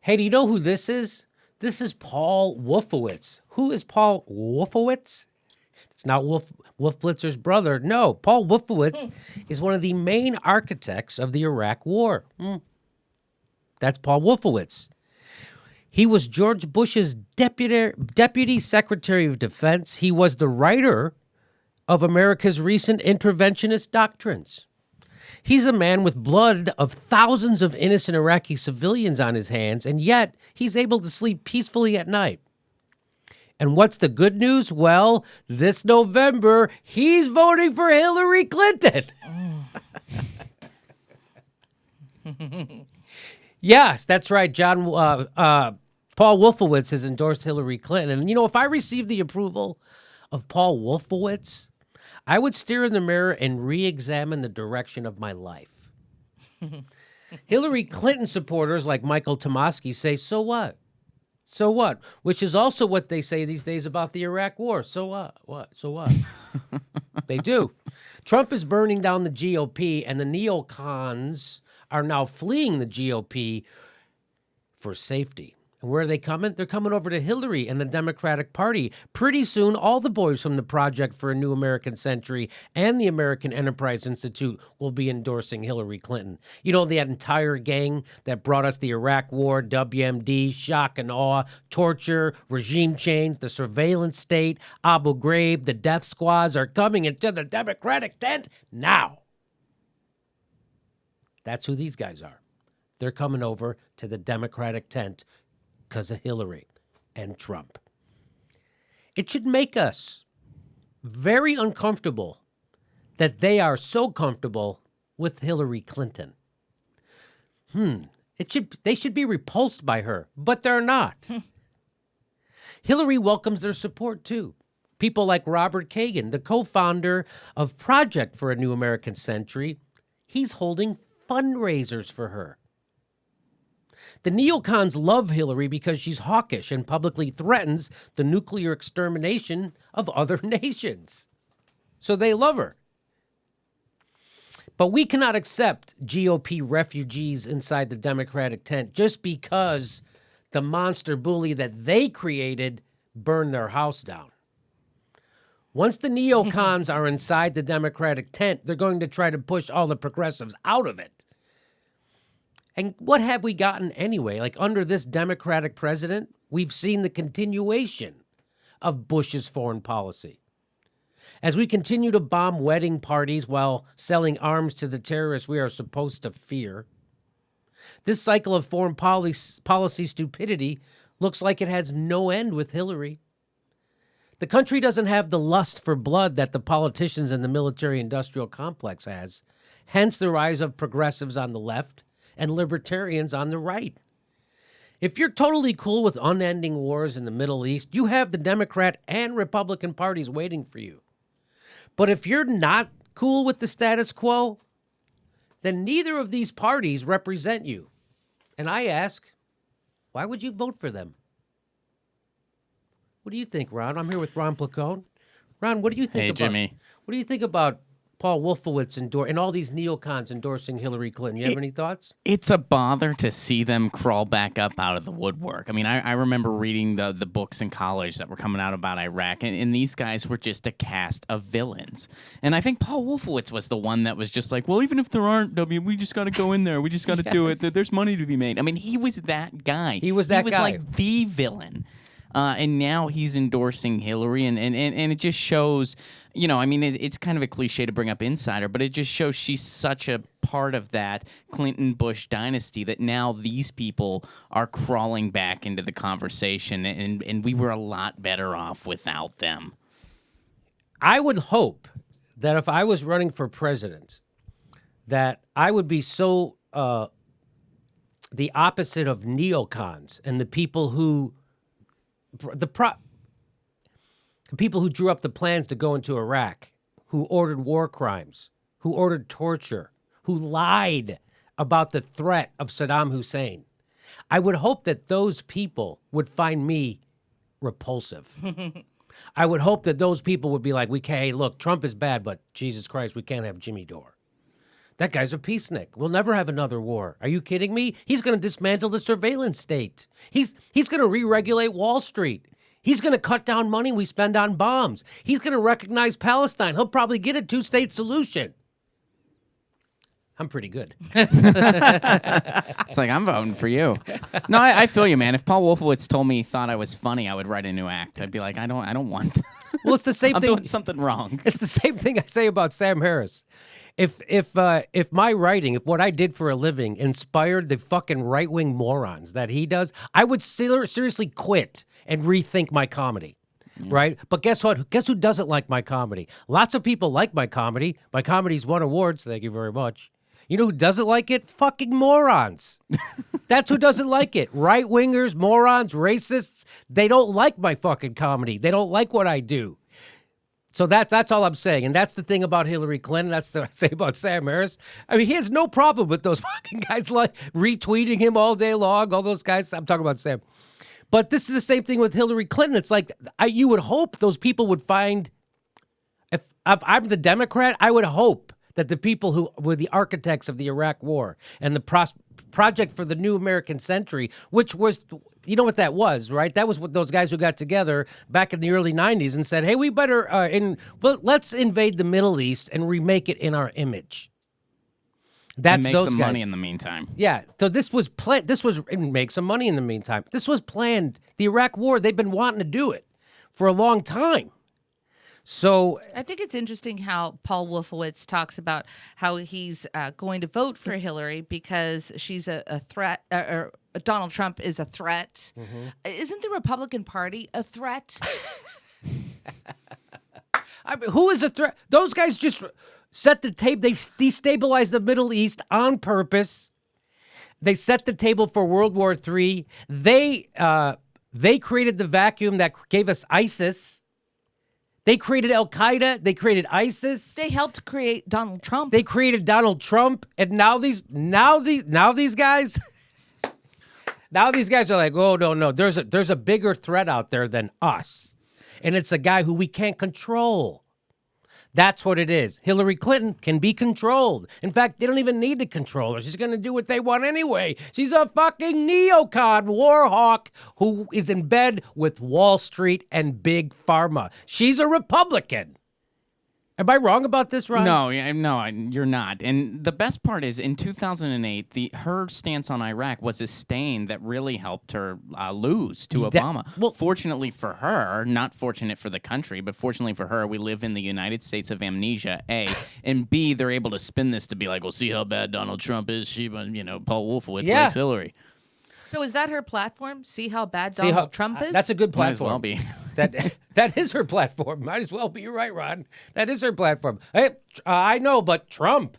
Hey, do you know who this is? This is Paul Wolfowitz. Who is Paul Wolfowitz? It's not Wolf Blitzer's brother. No, Paul Wolfowitz is one of the main architects of the Iraq War. That's Paul Wolfowitz. He was George Bush's deputy Secretary of Defense. He was the writer of America's recent interventionist doctrines. He's a man with blood of thousands of innocent Iraqi civilians on his hands, and yet he's able to sleep peacefully at night. And what's the good news? Well, this November, he's voting for Hillary Clinton. Yes, that's right, John. Paul Wolfowitz has endorsed Hillary Clinton. And, if I received the approval of Paul Wolfowitz, I would stare in the mirror and re-examine the direction of my life. Hillary Clinton supporters like Michael Tomasky say, so what? So what? Which is also what they say these days about the Iraq War. So what? So what? They do. Trump is burning down the GOP, and the neocons are now fleeing the GOP for safety. And where are they coming? They're coming over to Hillary and the Democratic Party. Pretty soon, all the boys from the Project for a New American Century and the American Enterprise Institute will be endorsing Hillary Clinton. That entire gang that brought us the Iraq War, WMD, shock and awe, torture, regime change, the surveillance state, Abu Ghraib, the death squads are coming into the Democratic tent now. That's who these guys are. They're coming over to the Democratic tent because of Hillary and Trump. It should make us very uncomfortable that they are so comfortable with Hillary Clinton. They should be repulsed by her, but they're not. Hillary welcomes their support too. People like Robert Kagan, the co-founder of Project for a New American Century, he's holding fundraisers for her. The neocons love Hillary because she's hawkish and publicly threatens the nuclear extermination of other nations. So they love her. But we cannot accept GOP refugees inside the Democratic tent just because the monster bully that they created burned their house down. Once the neocons are inside the Democratic tent, they're going to try to push all the progressives out of it. And what have we gotten anyway? Like under this Democratic president, we've seen the continuation of Bush's foreign policy. As we continue to bomb wedding parties while selling arms to the terrorists we are supposed to fear, this cycle of foreign policy stupidity looks like it has no end with Hillary. The country doesn't have the lust for blood that the politicians and the military-industrial complex has, hence the rise of progressives on the left and libertarians on the right. If you're totally cool with unending wars in the Middle East, you have the Democrat and Republican parties waiting for you. But if you're not cool with the status quo, then neither of these parties represent you. And I ask, why would you vote for them? What do you think, Ron? I'm here with Ron Placone. Ron, what do you think about Jimmy. What do you think about Paul Wolfowitz and all these neocons endorsing Hillary Clinton? You have any thoughts? It's a bother to see them crawl back up out of the woodwork. I mean, I remember reading the books in college that were coming out about Iraq, and these guys were just a cast of villains. And I think Paul Wolfowitz was the one that was just like, well, even if there aren't, we just got to go in there. We just got to do it. There's money to be made. I mean, he was that guy. He was guy. Like the villain. And now he's endorsing Hillary, and it just shows, it's kind of a cliche to bring up Insider, but it just shows she's such a part of that Clinton-Bush dynasty that now these people are crawling back into the conversation, and we were a lot better off without them. I would hope that if I was running for president, that I would be so the opposite of neocons and the people who the people who drew up the plans to go into Iraq, who ordered war crimes, who ordered torture, who lied about the threat of Saddam Hussein. I would hope that those people would find me repulsive. I would hope that those people would be like, hey, look, Trump is bad, but Jesus Christ, we can't have Jimmy Dore. That guy's a peacenik. We'll never have another war. Are you kidding me? He's going to dismantle the surveillance state. He's going to re-regulate Wall Street. He's going to cut down money we spend on bombs. He's going to recognize Palestine. He'll probably get a two-state solution. I'm pretty good. It's like, I'm voting for you. No, I feel you, man. If Paul Wolfowitz told me he thought I was funny, I would write a new act. I'd be like, I don't want that. Well, it's the same I'm thing. doing something wrong. It's the same thing I say about Sam Harris. If my writing, if what I did for a living inspired the fucking right-wing morons that he does, I would seriously quit and rethink my comedy. Right? But guess what? Guess who doesn't like my comedy? Lots of people like my comedy. My comedy's won awards. Thank you very much. You know who doesn't like it? Fucking morons. That's who doesn't like it. Right-wingers, morons, racists. They don't like my fucking comedy. They don't like what I do. So that's all I'm saying. And that's the thing about Hillary Clinton. That's what I say about Sam Harris. I mean, he has no problem with those fucking guys like retweeting him all day long. All those guys. I'm talking about Sam. But this is the same thing with Hillary Clinton. It's like you would hope those people would find, if I'm the Democrat, I would hope that the people who were the architects of the Iraq War and the project for the new American century, which was, you know what that was, right? That was what those guys who got together back in the early 90s and said, hey, we better, let's invade the Middle East and remake it in our image. That's and make some money in the meantime. Yeah. So this was planned. And make some money in the meantime. This was planned. The Iraq War, they've been wanting to do it for a long time. So I think it's interesting how Paul Wolfowitz talks about how he's going to vote for Hillary because she's a threat, or Donald Trump is a threat. Mm-hmm. Isn't the Republican Party a threat? I mean, who is a threat? Those guys just set the table. They destabilized the Middle East on purpose. They set the table for World War III. They created the vacuum that gave us ISIS. They created Al Qaeda. They created ISIS. They helped create Donald Trump. They created Donald Trump, and now these guys, now these guys are like, oh no, there's a bigger threat out there than us, and it's a guy who we can't control. That's what it is. Hillary Clinton can be controlled. In fact, they don't even need to control her. She's going to do what they want anyway. She's a fucking neocon war hawk who is in bed with Wall Street and Big Pharma. She's a Republican. Am I wrong about this, Ron? No, you're not. And the best part is, in 2008, her stance on Iraq was a stain that really helped her lose to Obama. Well, fortunately for her, not fortunate for the country, but fortunately for her, we live in the United States of amnesia, A. And B, they're able to spin this to be like, well, see how bad Donald Trump is. Paul Wolfowitz likes Hillary. So is that her platform? See how bad Donald Trump is? That's a good platform. Might as well be. That is her platform. Might as well be. You're right, Ron. That is her platform. Hey, I know, but Trump.